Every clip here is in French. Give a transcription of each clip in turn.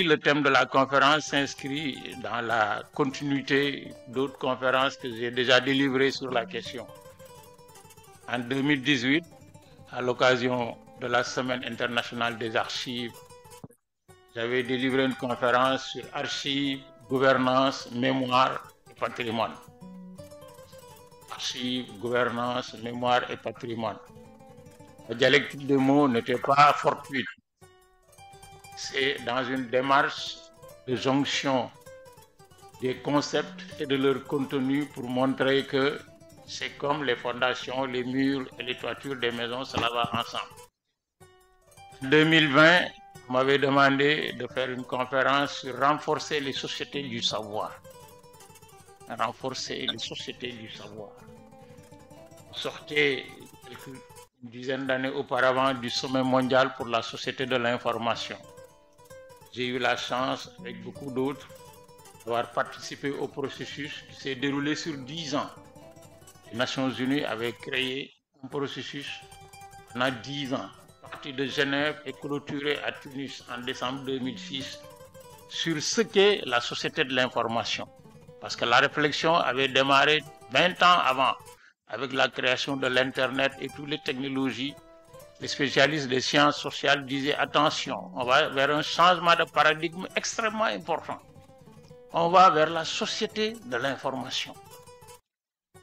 Le thème de la conférence s'inscrit dans la continuité d'autres conférences que j'ai déjà délivrées sur la question. En 2018, à l'occasion de la Semaine internationale des archives, j'avais délivré une conférence sur archives, gouvernance, mémoire et patrimoine. Archives, gouvernance, mémoire et patrimoine. La dialectique des mots n'était pas fortuite. C'est dans une démarche de jonction des concepts et de leur contenu pour montrer que c'est comme les fondations, les murs et les toitures des maisons, cela va ensemble. En 2020, on m'avait demandé de faire une conférence sur renforcer les sociétés du savoir. Renforcer les sociétés du savoir. Sortez une dizaine d'années auparavant du sommet mondial pour la société de l'information. J'ai eu la chance, avec beaucoup d'autres, d'avoir participé au processus qui s'est déroulé sur 10 ans. Les Nations Unies avaient créé un processus pendant 10 ans, parti de Genève et clôturé à Tunis en décembre 2006, sur ce qu'est la société de l'information. Parce que la réflexion avait démarré 20 ans avant, avec la création de l'Internet et toutes les technologies. Les spécialistes des sciences sociales disaient attention, on va vers un changement de paradigme extrêmement important. On va vers la société de l'information.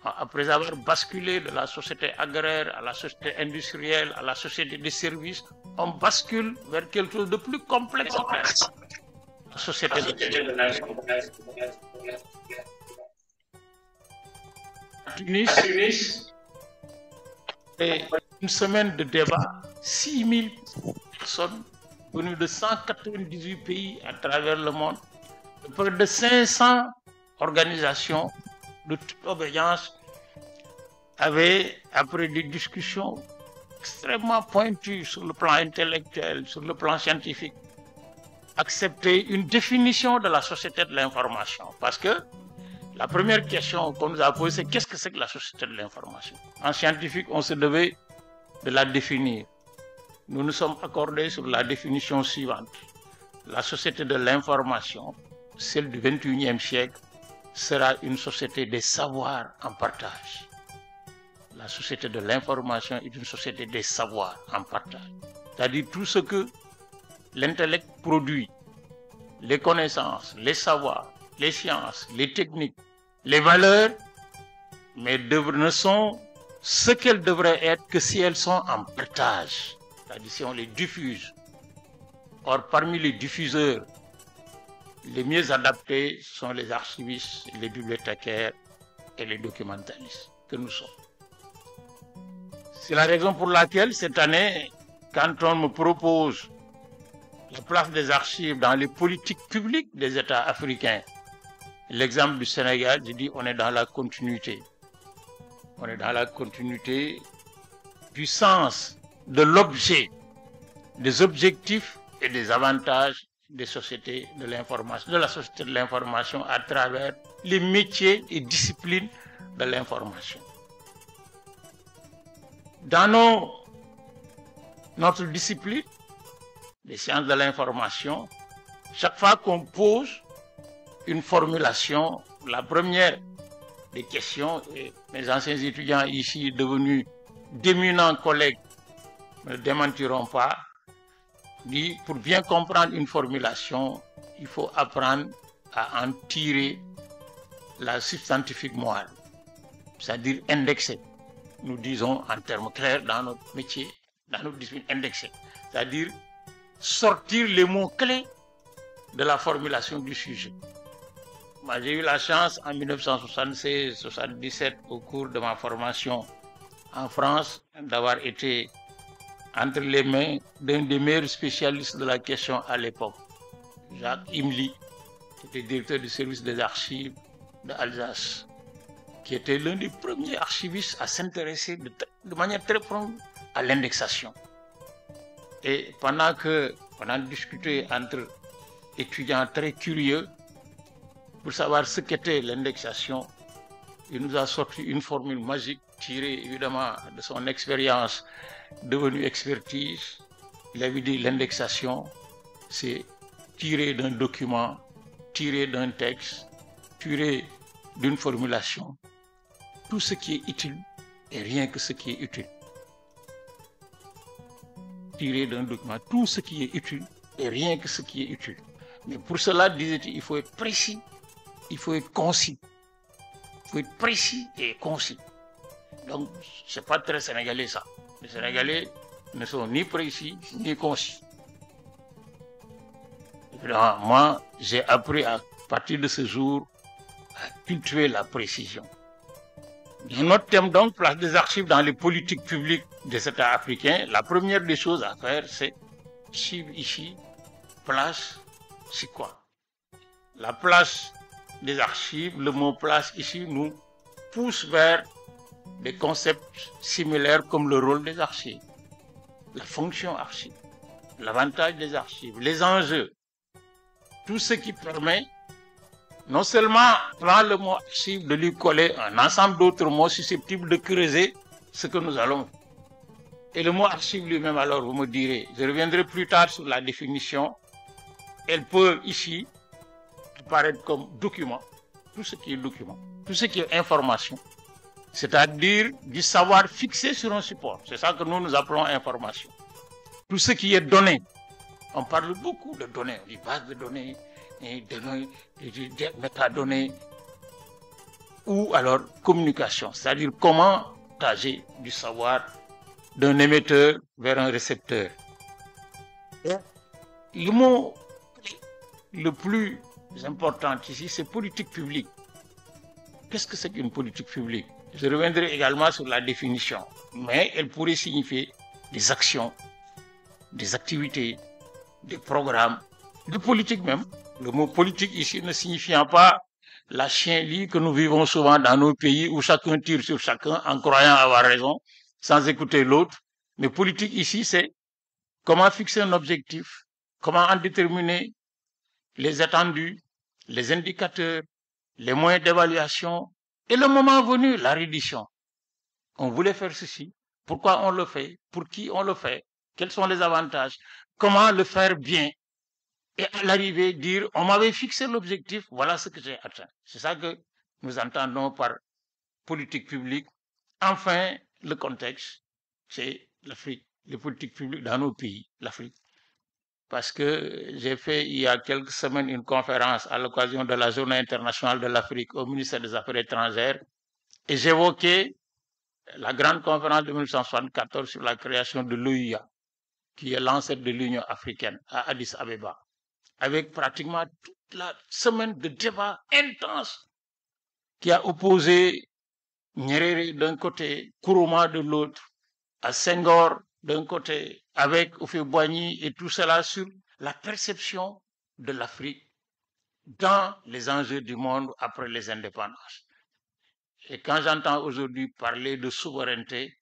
Après avoir basculé de la société agraire à la société industrielle, à la société des services, on bascule vers quelque chose de plus complexe. La société de l'information. Tunis, et une semaine de débat, 6000 personnes venues de 198 pays à travers le monde, près de 500 organisations de toute obédience avaient, après des discussions extrêmement pointues sur le plan intellectuel, sur le plan scientifique, accepté une définition de la société de l'information. Parce que la première question qu'on nous a posée, c'est qu'est-ce que c'est que la société de l'information? En scientifique, on se devait de la définir. Nous nous sommes accordés sur la définition suivante. La société de l'information, celle du XXIe siècle, sera une société des savoirs en partage. La société de l'information est une société des savoirs en partage. C'est-à-dire tout ce que l'intellect produit, les connaissances, les savoirs, les sciences, les techniques, les valeurs, mais ne sont ce qu'elles devraient être que si elles sont en partage, c'est-à-dire si on les diffuse. Or, parmi les diffuseurs, les mieux adaptés sont les archivistes, les bibliothécaires et les documentalistes que nous sommes. C'est la raison pour laquelle cette année, quand on me propose la place des archives dans les politiques publiques des États africains, l'exemple du Sénégal, je dis on est dans la continuité. On est dans la continuité du sens, de l'objet, des objectifs et des avantages des sociétés de l'information, de la société de l'information à travers les métiers et disciplines de l'information. Dans notre discipline, les sciences de l'information, chaque fois qu'on pose une formulation, la première des questions, et mes anciens étudiants ici devenus d'éminents collègues ne le démentiront pas, dit pour bien comprendre une formulation, il faut apprendre à en tirer la substantifique morale, c'est-à-dire indexer. Nous disons en termes clairs dans notre métier, dans notre discipline, indexer, c'est-à-dire sortir les mots-clés de la formulation du sujet. J'ai eu la chance en 1976-77, au cours de ma formation en France, d'avoir été entre les mains d'un des meilleurs spécialistes de la question à l'époque, Jacques Imli, qui était directeur du service des archives d'Alsace, qui était l'un des premiers archivistes à s'intéresser de manière très profonde à l'indexation. Et pendant qu'on a discuté entre étudiants très curieux pour savoir ce qu'était l'indexation, il nous a sorti une formule magique tirée évidemment de son expérience devenue expertise. Il avait dit l'indexation, c'est tiré d'un document, tiré d'un texte, tiré d'une formulation, tout ce qui est utile et rien que ce qui est utile. Tiré d'un document, tout ce qui est utile et rien que ce qui est utile. Mais pour cela, disait-il, il faut être précis, il faut être concis. Il faut être précis et concis. Donc, ce n'est pas très sénégalais ça. Les Sénégalais ne sont ni précis ni concis. Évidemment, moi, j'ai appris à partir de ce jour à cultiver la précision. Dans notre thème donc, place des archives dans les politiques publiques des États africains, la première des choses à faire, c'est archives ici, place, c'est quoi? La place des archives, le mot place ici nous pousse vers des concepts similaires comme le rôle des archives, la fonction archive, l'avantage des archives, les enjeux, tout ce qui permet non seulement dans le mot archive de lui coller un ensemble d'autres mots susceptibles de creuser ce que nous allons. Et le mot archive lui-même, alors vous me direz, je reviendrai plus tard sur la définition, elle peut ici apparaître comme document, tout ce qui est document, tout ce qui est information, c'est-à-dire du savoir fixé sur un support. C'est ça que nous appelons information. Tout ce qui est donné, on parle beaucoup de données, des bases de données, des métadonnées, ou alors communication, c'est-à-dire comment partager du savoir d'un émetteur vers un récepteur. Le mot le plus important ici, c'est politique publique. Qu'est-ce que c'est qu'une politique publique? Je reviendrai également sur la définition, mais elle pourrait signifier des actions, des activités, des programmes, des politiques même. Le mot politique ici ne signifiant pas la chienlit que nous vivons souvent dans nos pays où chacun tire sur chacun en croyant avoir raison, sans écouter l'autre. Mais politique ici, c'est comment fixer un objectif, comment en déterminer les attendus, les indicateurs, les moyens d'évaluation et le moment venu, la reddition. On voulait faire ceci. Pourquoi on le fait? Pour qui on le fait? Quels sont les avantages? Comment le faire bien? Et à l'arrivée, dire, on m'avait fixé l'objectif, voilà ce que j'ai atteint. C'est ça que nous entendons par politique publique. Enfin, le contexte, c'est l'Afrique, les politiques publiques dans nos pays, l'Afrique. Parce que j'ai fait il y a quelques semaines une conférence à l'occasion de la Journée internationale de l'Afrique au ministère des Affaires étrangères et j'évoquais la grande conférence de 1974 sur la création de l'OUA, qui est l'ancêtre de l'Union africaine à Addis Abeba, avec pratiquement toute la semaine de débats intenses qui a opposé Nyerere d'un côté, Nkrumah de l'autre, à Senghor d'un côté, avec Houphouët-Boigny et tout cela sur la perception de l'Afrique dans les enjeux du monde après les indépendances. Et quand j'entends aujourd'hui parler de souveraineté,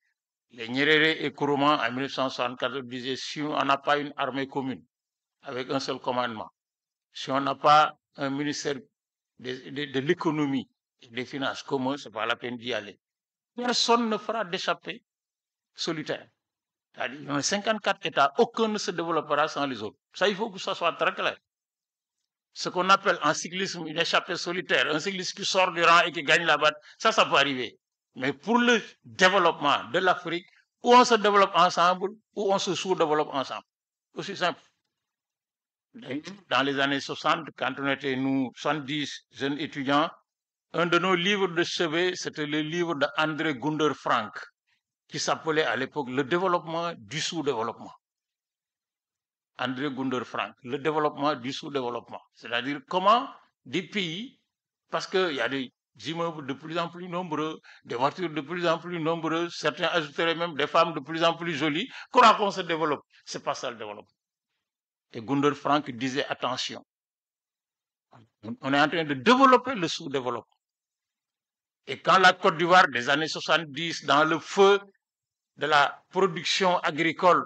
les Nyerere et Nkrumah en 1974 disaient si on n'a pas une armée commune avec un seul commandement, si on n'a pas un ministère de l'économie et des finances commun, ce n'est pas la peine d'y aller. Personne ne fera d'échappée solitaire. C'est-à-dire, il y a 54 États, aucun ne se développera sans les autres. Ça, il faut que ça soit très clair. Ce qu'on appelle en cyclisme une échappée solitaire, un cycliste qui sort du rang et qui gagne la batte, ça peut arriver. Mais pour le développement de l'Afrique, ou on se développe ensemble, ou on se sous-développe ensemble. Aussi simple. Dans les années 60, quand on était, nous, 70 jeunes étudiants, un de nos livres de chevet, c'était le livre d'André Gunder Frank, qui s'appelait à l'époque Le développement du sous-développement. André Gunder Frank, le développement du sous-développement. C'est-à-dire comment des pays, parce qu'il y a des immeubles de plus en plus nombreux, des voitures de plus en plus nombreuses, certains ajouteraient même des femmes de plus en plus jolies, croient qu'on se développe. C'est pas ça le développement. Et Gunder Frank disait attention, on est en train de développer le sous-développement. Et quand la Côte d'Ivoire des années 70, dans le feu de la production agricole,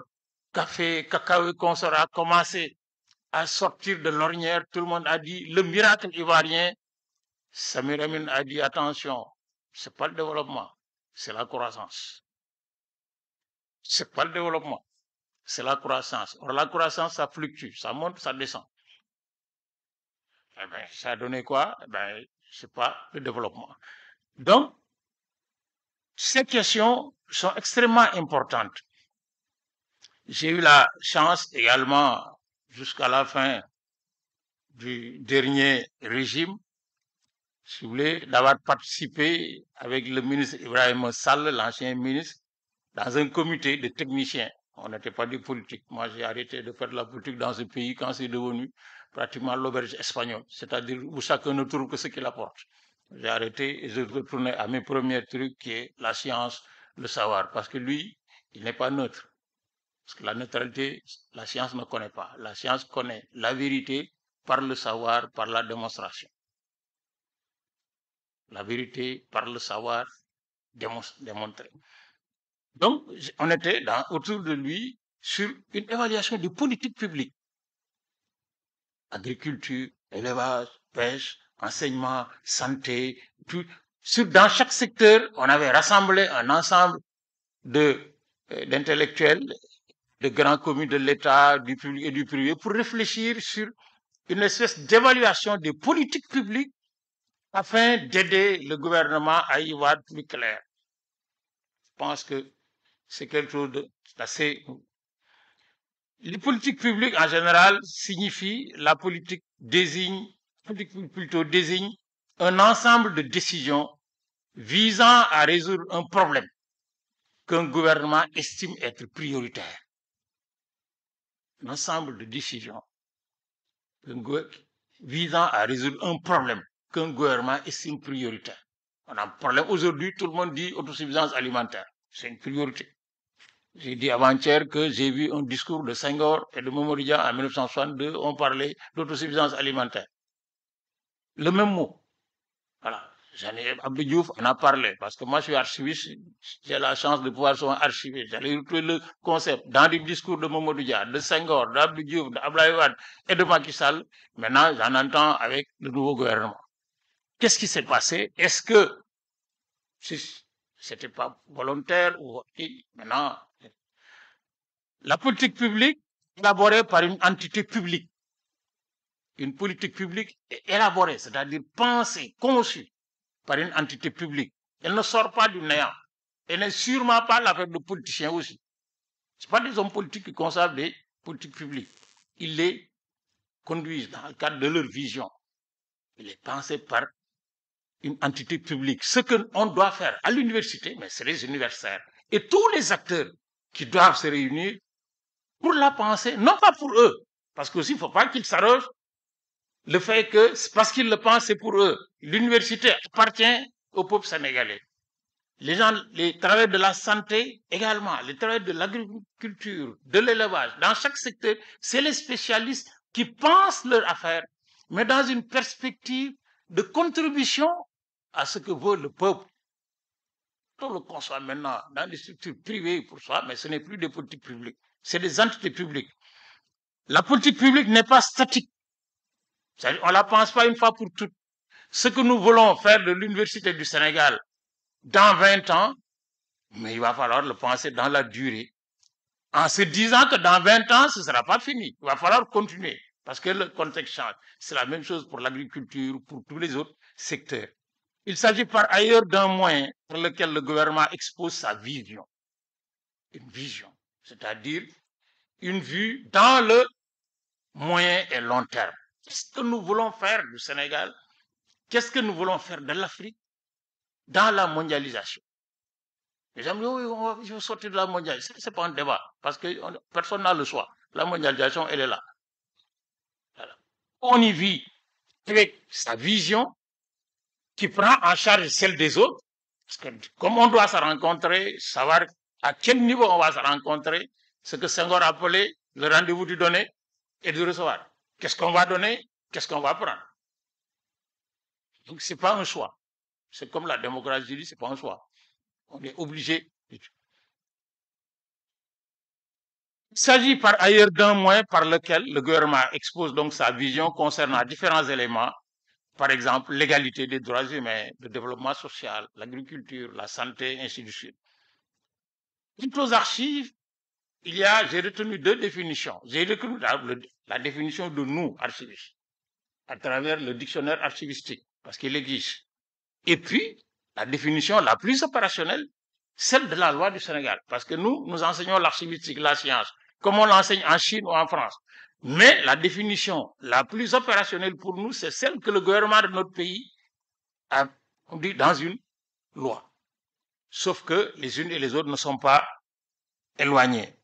café, cacao et consort a commencé à sortir de l'ornière, tout le monde a dit le miracle ivoirien. Samir Amin a dit attention, c'est pas le développement, c'est la croissance. C'est pas le développement, c'est la croissance. Or la croissance, ça fluctue, ça monte, ça descend. Eh ben, ça a donné quoi? Eh ben, c'est pas le développement. Donc, ces questions sont extrêmement importantes. J'ai eu la chance également, jusqu'à la fin du dernier régime, si vous voulez, d'avoir participé avec le ministre Ibrahim Sall, l'ancien ministre, dans un comité de techniciens. On n'était pas des politiques. Moi, j'ai arrêté de faire de la politique dans ce pays quand c'est devenu pratiquement l'auberge espagnole, c'est-à-dire où chacun ne trouve que ce qu'il apporte. J'ai arrêté et je retournais à mes premiers trucs qui est la science, le savoir, parce que lui, il n'est pas neutre. Parce que la neutralité, la science ne connaît pas. La science connaît la vérité par le savoir, par la démonstration. La vérité par le savoir démontré. Donc, on était autour de lui sur une évaluation des politiques publiques. Agriculture, élevage, pêche, enseignement, santé, tout. Dans chaque secteur, on avait rassemblé un ensemble d'intellectuels, de grands commis de l'État, du public et du privé pour réfléchir sur une espèce d'évaluation des politiques publiques afin d'aider le gouvernement à y voir plus clair. Je pense que c'est quelque chose d'assez... Les politiques publiques, en général, signifient, la politique plutôt désigne un ensemble de décisions visant à résoudre un problème qu'un gouvernement estime être prioritaire. Un ensemble de décisions visant à résoudre un problème qu'un gouvernement estime prioritaire. On a un problème aujourd'hui, tout le monde dit autosuffisance alimentaire. C'est une priorité. J'ai dit avant-hier que j'ai vu un discours de Senghor et de Momoria en 1962, on parlait d'autosuffisance alimentaire. Le même mot. Voilà. Abdou Diouf en a parlé, parce que moi je suis archiviste, j'ai la chance de pouvoir souvent archiver. J'allais retrouver le concept dans les discours de Momodia, de Senghor, d'Abdou Diouf, d'Abdoulaye Wade et de Macky Sall. Maintenant, j'en entends avec le nouveau gouvernement. Qu'est-ce qui s'est passé? Est-ce que c'était pas volontaire ou maintenant? La politique publique élaborée par une entité publique, une politique publique élaborée, c'est-à-dire pensée, conçue par une entité publique. Elle ne sort pas du néant. Elle n'est sûrement pas l'affaire de politiciens aussi. Ce ne sont pas des hommes politiques qui conçoivent des politiques publiques. Ils les conduisent dans le cadre de leur vision. Il est pensé par une entité publique. Ce qu'on doit faire à l'université, mais c'est les universitaires et tous les acteurs qui doivent se réunir pour la penser, non pas pour eux, parce qu'aussi il ne faut pas qu'ils s'arrogent le fait que c'est parce qu'ils le pensent, c'est pour eux. L'université appartient au peuple sénégalais. Les travailleurs de la santé également, les travailleurs de l'agriculture, de l'élevage, dans chaque secteur, c'est les spécialistes qui pensent leur affaire, mais dans une perspective de contribution à ce que veut le peuple. On le conçoit maintenant dans des structures privées pour soi, mais ce n'est plus des politiques publiques, c'est des entités publiques. La politique publique n'est pas statique. On ne la pense pas une fois pour toutes. Ce que nous voulons faire de l'Université du Sénégal dans 20 ans, mais il va falloir le penser dans la durée, en se disant que dans 20 ans, ce ne sera pas fini. Il va falloir continuer, parce que le contexte change. C'est la même chose pour l'agriculture, pour tous les autres secteurs. Il s'agit par ailleurs d'un moyen par lequel le gouvernement expose sa vision. Une vision, c'est-à-dire une vue dans le moyen et long terme. Qu'est-ce que nous voulons faire du Sénégal? Qu'est-ce que nous voulons faire de l'Afrique dans la mondialisation? Les gens disent, oui, je veux sortir de la mondialisation. Ce n'est pas un débat, parce que personne n'a le choix. La mondialisation, elle est là. Voilà. On y vit avec sa vision qui prend en charge celle des autres, parce que comme on doit se rencontrer, savoir à quel niveau on va se rencontrer, ce que Senghor appelait le rendez-vous du donner et du recevoir. Qu'est-ce qu'on va donner? Qu'est-ce qu'on va prendre? Donc, ce n'est pas un choix. C'est comme la démocratie dit, ce n'est pas un choix. On est obligé. Il s'agit par ailleurs d'un moyen par lequel le gouvernement expose donc sa vision concernant différents éléments, par exemple l'égalité des droits humains, le développement social, l'agriculture, la santé, ainsi de suite. Quant aux archives, j'ai retenu deux définitions. J'ai retenu la définition de nous, archivistes. à travers le dictionnaire archivistique, parce qu'il existe. Et puis, la définition la plus opérationnelle, celle de la loi du Sénégal, parce que nous enseignons l'archivistique, la science, comme on l'enseigne en Chine ou en France. Mais la définition la plus opérationnelle pour nous, c'est celle que le gouvernement de notre pays a dit dans une loi. Sauf que les unes et les autres ne sont pas éloignées.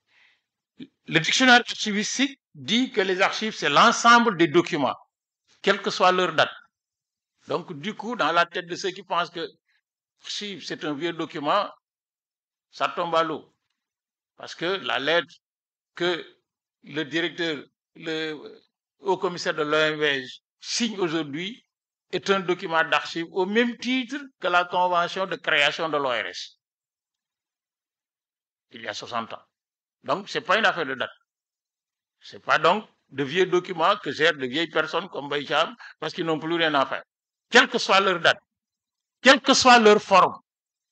Le dictionnaire archivistique dit que les archives, c'est l'ensemble des documents, quelle que soit leur date. Donc, du coup, dans la tête de ceux qui pensent que l'archive, c'est un vieux document, ça tombe à l'eau. Parce que la lettre que le directeur, le haut commissaire de l'OMS signe aujourd'hui est un document d'archive au même titre que la convention de création de l'ORS, il y a 60 ans. Donc, ce n'est pas une affaire de date. Ce n'est pas donc de vieux documents que gèrent de vieilles personnes comme Baïcham parce qu'ils n'ont plus rien à faire. Quelle que soit leur date, quelle que soit leur forme,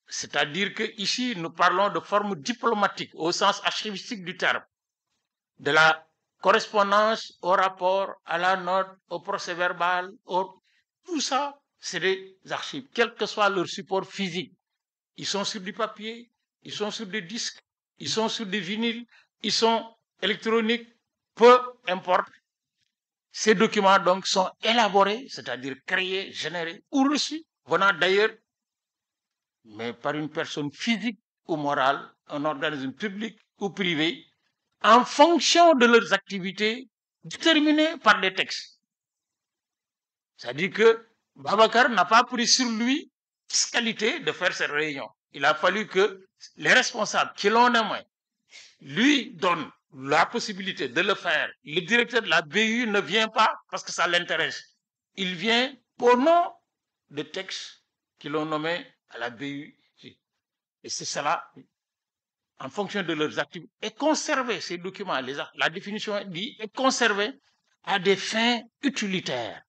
c'est-à-dire qu'ici, nous parlons de forme diplomatique au sens archivistique du terme, de la correspondance au rapport, à la note, au procès verbal, tout ça, c'est des archives, quel que soit leur support physique. Ils sont sur du papier, ils sont sur des disques, ils sont sur des vinyles, ils sont électroniques, peu importe. Ces documents donc sont élaborés, c'est-à-dire créés, générés ou reçus, venant d'ailleurs, mais par une personne physique ou morale, un organisme public ou privé, en fonction de leurs activités déterminées par des textes. C'est-à-dire que Babacar n'a pas pris sur lui fiscalité de faire cette réunion. Il a fallu que les responsables qui l'ont nommé lui donnent la possibilité de le faire. Le directeur de la BU ne vient pas parce que ça l'intéresse. Il vient au nom des textes qui l'ont nommé à la BU. Et c'est cela, en fonction de leurs activités, et conserver ces documents, la définition dit, est conservé à des fins utilitaires.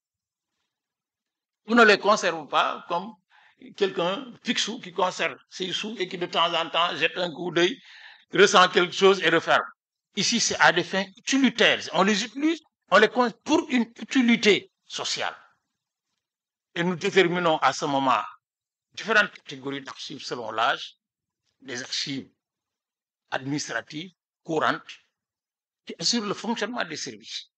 On ne les conserve pas comme quelqu'un fixou qui conserve ses sous et qui de temps en temps jette un coup d'œil, ressent quelque chose et referme. Ici, c'est à des fins utilitaires. On les utilise, on les conserve pour une utilité sociale. Et nous déterminons à ce moment différentes catégories d'archives selon l'âge, des archives administratives courantes qui assurent le fonctionnement des services,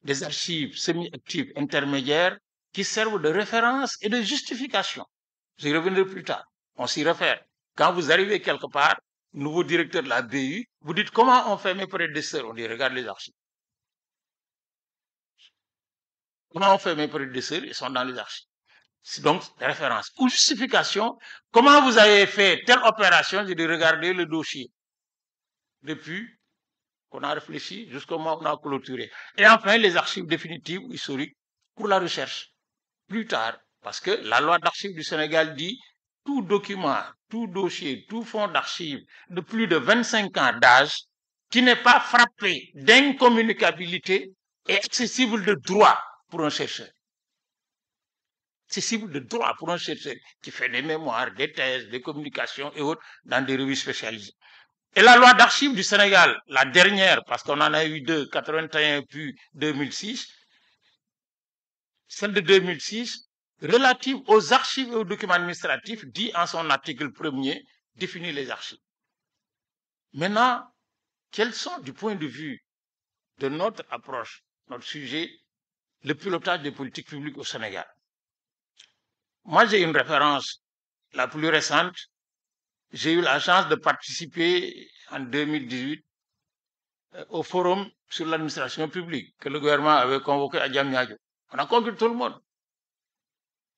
des archives semi-actives intermédiaires qui servent de référence et de justification. J'y reviendrai plus tard. On s'y réfère. Quand vous arrivez quelque part, nouveau directeur de la BU, vous dites comment on fait mes prédécesseurs. On dit regarde les archives. Comment on fait mes prédécesseurs, ils sont dans les archives. C'est donc référence. Ou justification, comment vous avez fait telle opération, j'ai dit regardez le dossier. Depuis qu'on a réfléchi jusqu'au moment où on a clôturé. Et enfin, les archives définitives ou historiques pour la recherche. Plus tard, parce que la loi d'archives du Sénégal dit tout document, tout dossier, tout fonds d'archives de plus de 25 ans d'âge qui n'est pas frappé d'incommunicabilité est accessible de droit pour un chercheur. Accessible de droit pour un chercheur qui fait des mémoires, des thèses, des communications et autres dans des revues spécialisées. Et la loi d'archives du Sénégal, la dernière, parce qu'on en a eu deux, 81 puis 2006, celle de 2006, relative aux archives et aux documents administratifs, dit en son article 1er, définit les archives. Maintenant, quels sont, du point de vue de notre approche, notre sujet, le pilotage des politiques publiques au Sénégal? Moi, j'ai une référence la plus récente. J'ai eu la chance de participer en 2018 au forum sur l'administration publique que le gouvernement avait convoqué à Diamniadio. On a conquis tout le monde.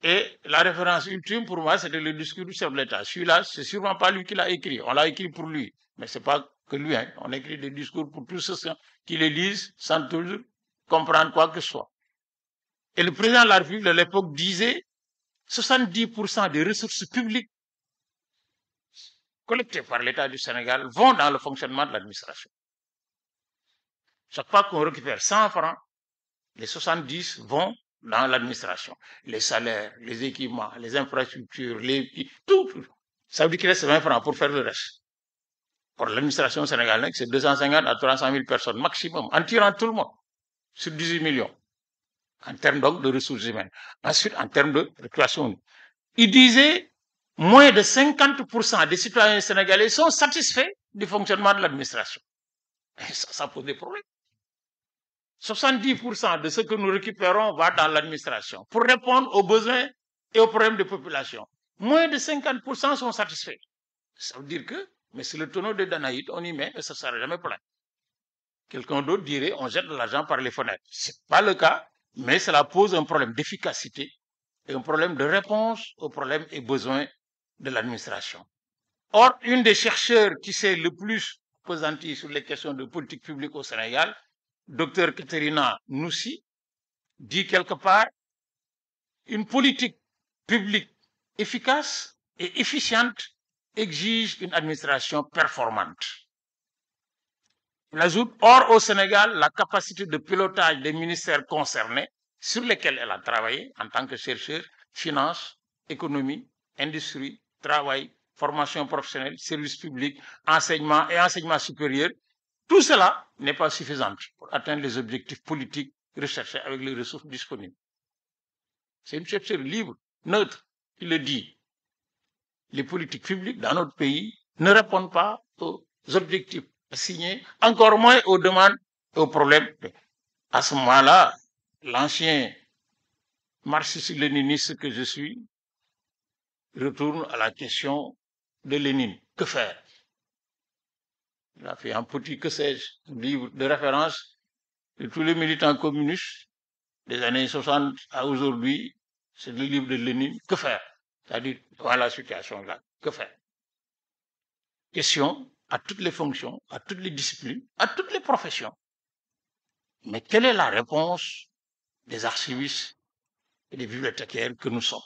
Et la référence ultime pour moi, c'était le discours du chef de l'État. Celui-là, c'est sûrement pas lui qui l'a écrit. On l'a écrit pour lui. Mais c'est pas que lui. Hein. On écrit des discours pour tous ceux qui les lisent sans toujours comprendre quoi que ce soit. Et le président de la République de l'époque disait 70% des ressources publiques collectées par l'État du Sénégal vont dans le fonctionnement de l'administration. Chaque fois qu'on récupère 100 francs, les 70 vont dans l'administration. Les salaires, les équipements, les infrastructures, tout. Ça veut dire qu'il reste 20 francs pour faire le reste. Pour l'administration sénégalaise, c'est 250 à 300 000 personnes maximum, en tirant tout le monde, sur 18 millions. en termes donc de ressources humaines. Ensuite, en termes de récréation, il disait moins de 50% des citoyens sénégalais sont satisfaits du fonctionnement de l'administration. Ça pose des problèmes. 70% de ce que nous récupérons va dans l'administration pour répondre aux besoins et aux problèmes de population. Moins de 50% sont satisfaits. Ça veut dire que, mais c'est le tonneau de Danaïde, on y met et ça ne sera jamais plein. Quelqu'un d'autre dirait on jette de l'argent par les fenêtres. Ce n'est pas le cas, mais cela pose un problème d'efficacité et un problème de réponse aux problèmes et besoins de l'administration. Or, une des chercheurs qui s'est le plus pesantie sur les questions de politique publique au Sénégal, Dr Katerina Noussi, dit quelque part une politique publique efficace et efficiente exige une administration performante. Il ajoute, or au Sénégal, la capacité de pilotage des ministères concernés sur lesquels elle a travaillé en tant que chercheur, finances, économie, industrie, travail, formation professionnelle, services publics, enseignement et enseignement supérieur, tout cela n'est pas suffisant pour atteindre les objectifs politiques recherchés avec les ressources disponibles. C'est une chercheuse libre, neutre, qui le dit. Les politiques publiques dans notre pays ne répondent pas aux objectifs assignés, encore moins aux demandes et aux problèmes. À ce moment-là, l'ancien marxiste-léniniste que je suis retourne à la question de Lénine. Que faire? Il a fait un petit, que sais-je, livre de référence de tous les militants communistes des années 60 à aujourd'hui. C'est le livre de Lénine. Que faire? C'est-à-dire, voilà la situation là. Que faire? Question à toutes les fonctions, à toutes les disciplines, à toutes les professions. Mais quelle est la réponse des archivistes et des bibliothécaires que nous sommes?